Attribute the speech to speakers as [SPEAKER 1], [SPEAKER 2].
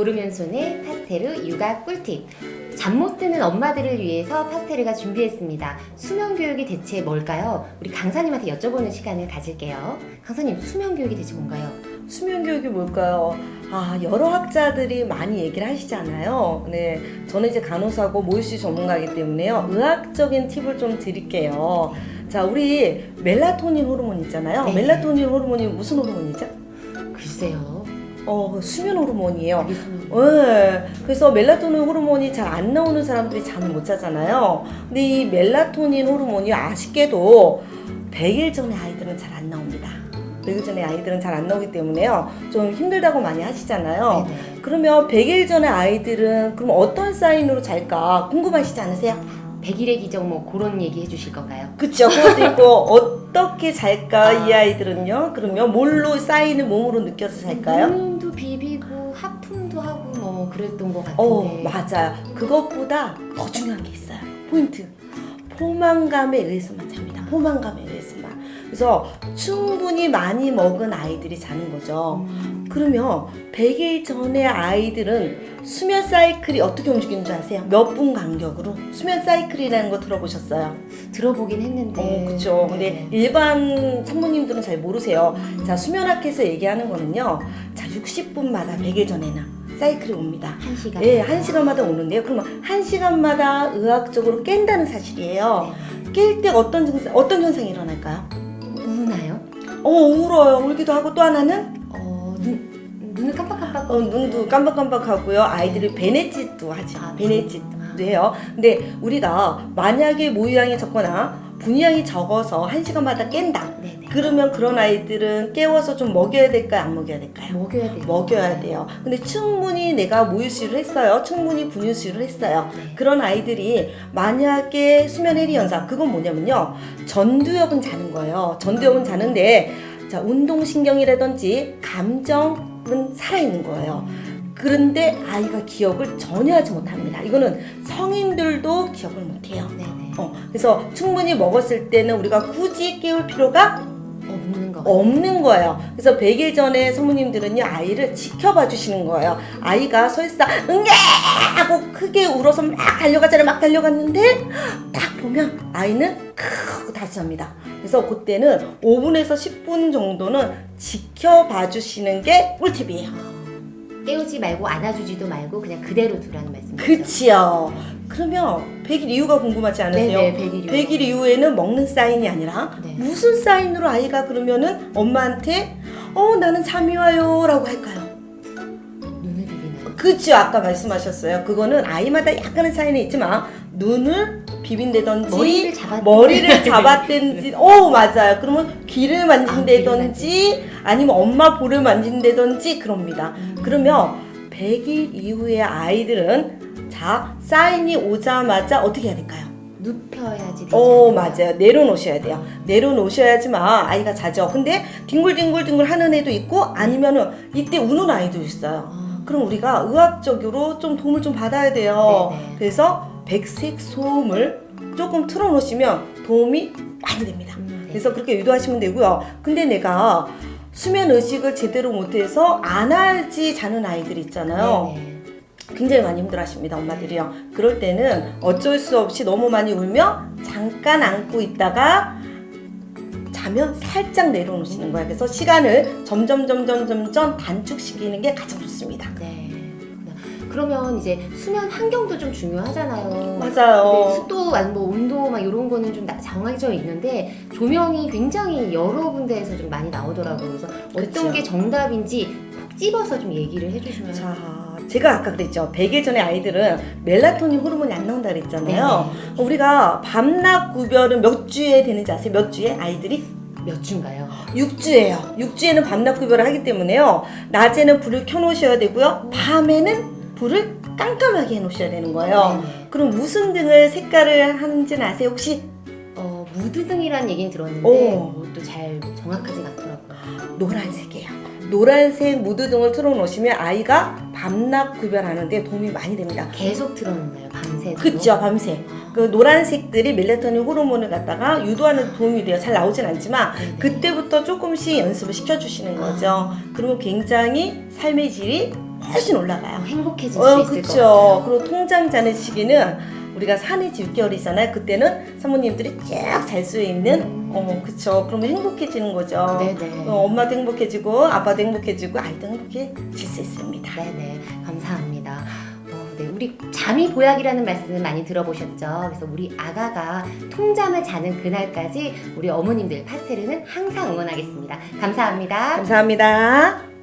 [SPEAKER 1] 모르면손의 파스테르 육아 꿀팁. 잠 못 드는 엄마들을 위해서 파스테르가 준비했습니다. 수면 교육이 대체 뭘까요? 우리 강사님한테 여쭤보는 시간을 가질게요. 강사님, 수면 교육이 대체 뭔가요?
[SPEAKER 2] 수면 교육이 뭘까요? 여러 학자들이 많이 얘기를 하시잖아요. 네, 저는 이제 간호사고 모유수유 전문가이기 때문에요. 의학적인 팁을 좀 드릴게요. 자, 우리 멜라토닌 호르몬 있잖아요.
[SPEAKER 1] 네.
[SPEAKER 2] 멜라토닌 호르몬이 무슨 호르몬이죠?
[SPEAKER 1] 글쎄요.
[SPEAKER 2] 수면 호르몬이에요.
[SPEAKER 1] 그게 수면.
[SPEAKER 2] 네, 그래서 멜라토닌 호르몬이 잘 안 나오는 사람들이 잠을 못 자잖아요. 근데 이 멜라토닌 호르몬이 아쉽게도 100일 전에 아이들은 잘 안 나옵니다. 100일 전에 아이들은 잘 안 나오기 때문에요. 좀 힘들다고 많이 하시잖아요.
[SPEAKER 1] 네네.
[SPEAKER 2] 그러면 100일 전에 아이들은 그럼 어떤 사인으로 잘까 궁금하시지 않으세요?
[SPEAKER 1] 100일의 기적 뭐 그런 얘기 해주실 건가요?
[SPEAKER 2] 그쵸. 그것도 있고 어떻게 잘까 이 아이들은요? 그러면 뭘로 사인을 몸으로 느껴서 잘까요?
[SPEAKER 1] 눈도 비비고 하품도 하고 뭐 그랬던 것 같은데.
[SPEAKER 2] 맞아요. 그것보다 더 중요한 게 있어요. 포인트. 포만감에 의해서만 잡니다. 포만감에 의해서만. 그래서 충분히 많이 먹은 아이들이 자는 거죠. 그러면 100일 전에 아이들은 수면 사이클이 어떻게 움직이는 줄 아세요? 몇 분 간격으로? 수면 사이클이라는 거 들어보셨어요?
[SPEAKER 1] 들어보긴 했는데.
[SPEAKER 2] 그쵸. 근데 일반 산모님들은 잘 모르세요. 자, 수면학회에서 얘기하는 거는요. 자, 60분마다 100일 전에는 사이클이 옵니다.
[SPEAKER 1] 1시간.
[SPEAKER 2] 네, 1시간마다 오는데요. 그러면 1시간마다 의학적으로 깬다는 사실이에요. 깰 때 어떤 현상이 일어날까요?
[SPEAKER 1] 우나요?
[SPEAKER 2] 울어요. 울기도 하고 또 하나는
[SPEAKER 1] 눈을 깜빡깜빡.
[SPEAKER 2] 눈도 깜박깜박하고요. 아이들이 배내짓도 하죠. 배내짓도 해요. 근데 우리가 만약에 모유양이 적거나 분유양이 적어서 1시간마다 깬다.
[SPEAKER 1] 네네.
[SPEAKER 2] 그러면 그런 아이들은 깨워서 좀 먹여야 될까요? 안 먹여야 될까요?
[SPEAKER 1] 먹여야 돼요.
[SPEAKER 2] 먹여야 돼요. 근데 충분히 내가 모유수유를 했어요. 충분히 분유수유를 했어요.
[SPEAKER 1] 네.
[SPEAKER 2] 그런 아이들이 만약에 수면 해리 현상, 그건 뭐냐면요. 전두엽은 자는 거예요. 전두엽은 자는데 자, 운동신경이라든지 감정은 살아있는 거예요. 그런데 아이가 기억을 전혀 하지 못합니다. 이거는 성인들도 기억을 못해요.
[SPEAKER 1] 네네.
[SPEAKER 2] 그래서 충분히 먹었을 때는 우리가 굳이 깨울 필요가
[SPEAKER 1] 없는 거.
[SPEAKER 2] 없는 거예요. 그래서 100일 전에 성모님들은요, 아이를 지켜봐 주시는 거예요. 아이가 설사 응애 하고 크게 울어서 막 달려가잖아요. 막 달려갔는데 딱 보면 아이는 크고 다시 잡니다. 그래서 그때는 5분에서 10분 정도는 지켜봐 주시는 게 꿀팁이에요.
[SPEAKER 1] 깨우지 말고 안아주지도 말고 그냥 그대로 두라는 말씀이죠.
[SPEAKER 2] 그치요. 그러면 100일 이후가 궁금하지 않으세요?
[SPEAKER 1] 네네, 100일 이후.
[SPEAKER 2] 100일 이후에는 먹는 사인이 아니라
[SPEAKER 1] 네.
[SPEAKER 2] 무슨 사인으로 아이가 그러면은 엄마한테 나는 잠이 와요 라고 할까요?
[SPEAKER 1] 눈을 비비나요?
[SPEAKER 2] 그치, 아까 말씀하셨어요. 그거는 아이마다 약간의 차이는 있지만 눈을 비빈다든지
[SPEAKER 1] 머리를
[SPEAKER 2] 잡았든지 맞아요. 그러면 귀를 만진다든지 아니면 엄마 볼을 만진다든지 그럽니다. 그러면 100일 이후에 아이들은 자, 사인이 오자마자 어떻게 해야 될까요?
[SPEAKER 1] 눕혀야지 되죠.
[SPEAKER 2] 맞아요. 내려놓으셔야 돼요. 내려놓으셔야지만 아이가 자죠. 근데 뒹굴뒹굴 하는 애도 있고 아니면은 이때 우는 아이도 있어요. 그럼 우리가 의학적으로 좀 도움을 좀 받아야 돼요.
[SPEAKER 1] 네네.
[SPEAKER 2] 그래서 백색 소음을 조금 틀어놓으시면 도움이 많이 됩니다.
[SPEAKER 1] 네.
[SPEAKER 2] 그래서 그렇게 유도하시면 되고요. 근데 내가 수면 의식을 제대로 못해서 안 하지 자는 아이들 있잖아요.
[SPEAKER 1] 네네.
[SPEAKER 2] 굉장히 많이 힘들어하십니다, 엄마들이요. 그럴 때는 어쩔 수 없이 너무 많이 울면 잠깐 안고 있다가 자면 살짝 내려놓으시는 거예요. 그래서 시간을 점점 단축시키는 게 가장 좋습니다.
[SPEAKER 1] 네. 그러면 이제 수면 환경도 좀 중요하잖아요.
[SPEAKER 2] 맞아요.
[SPEAKER 1] 근데 습도, 뭐 온도 막 이런 거는 좀 정해져 있는데 조명이 굉장히 여러 군데에서 좀 많이 나오더라고요. 그래서 어떤
[SPEAKER 2] 그쵸.
[SPEAKER 1] 게 정답인지 콕 집어서 좀 얘기를 해주시면.
[SPEAKER 2] 자, 제가 아까 그랬죠. 100일 전에 아이들은 멜라토닌 호르몬이 안 나온다 그랬잖아요. 우리가 밤낮 구별은 몇 주에 되는지 아세요? 몇 주에 아이들이?
[SPEAKER 1] 몇 주인가요?
[SPEAKER 2] 6주예요. 6주에는 밤낮 구별을 하기 때문에요. 낮에는 불을 켜놓으셔야 되고요. 밤에는 불을 깜깜하게 해놓으셔야 되는 거예요.
[SPEAKER 1] 네네.
[SPEAKER 2] 그럼 무슨 등을 색깔을 하는지는 아세요? 혹시?
[SPEAKER 1] 무드등이라는 얘기는 들었는데 그것도 잘 정확하지 않더라고요.
[SPEAKER 2] 노란색이에요. 노란색 무드등을 틀어놓으시면 아이가 밤낮 구별하는데 도움이 많이 됩니다.
[SPEAKER 1] 계속 틀어놓나요? 밤새도?
[SPEAKER 2] 그쵸, 밤새. 그 노란색들이 멜라토닌 호르몬을 갖다가 유도하는 데 도움이 돼요. 잘 나오진 않지만 그때부터 조금씩 연습을 시켜주시는 거죠. 그리고 굉장히 삶의 질이 훨씬 올라가요.
[SPEAKER 1] 행복해질 수 있을 것
[SPEAKER 2] 그쵸.
[SPEAKER 1] 같아요.
[SPEAKER 2] 그리고 통장 자는 시기는 우리가 산이지 6개월이잖아요. 그때는 사모님들이 쭉 잘 수 있는 그쵸. 그러면 행복해지는 거죠.
[SPEAKER 1] 네네.
[SPEAKER 2] 엄마도 행복해지고 아빠도 행복해지고 아이도 행복해질 수 있습니다.
[SPEAKER 1] 네네. 감사합니다. 네, 우리 잠이 보약이라는 말씀 많이 들어보셨죠? 그래서 우리 아가가 통잠을 자는 그날까지 우리 어머님들 파스텔은 항상 응원하겠습니다. 감사합니다.
[SPEAKER 2] 감사합니다.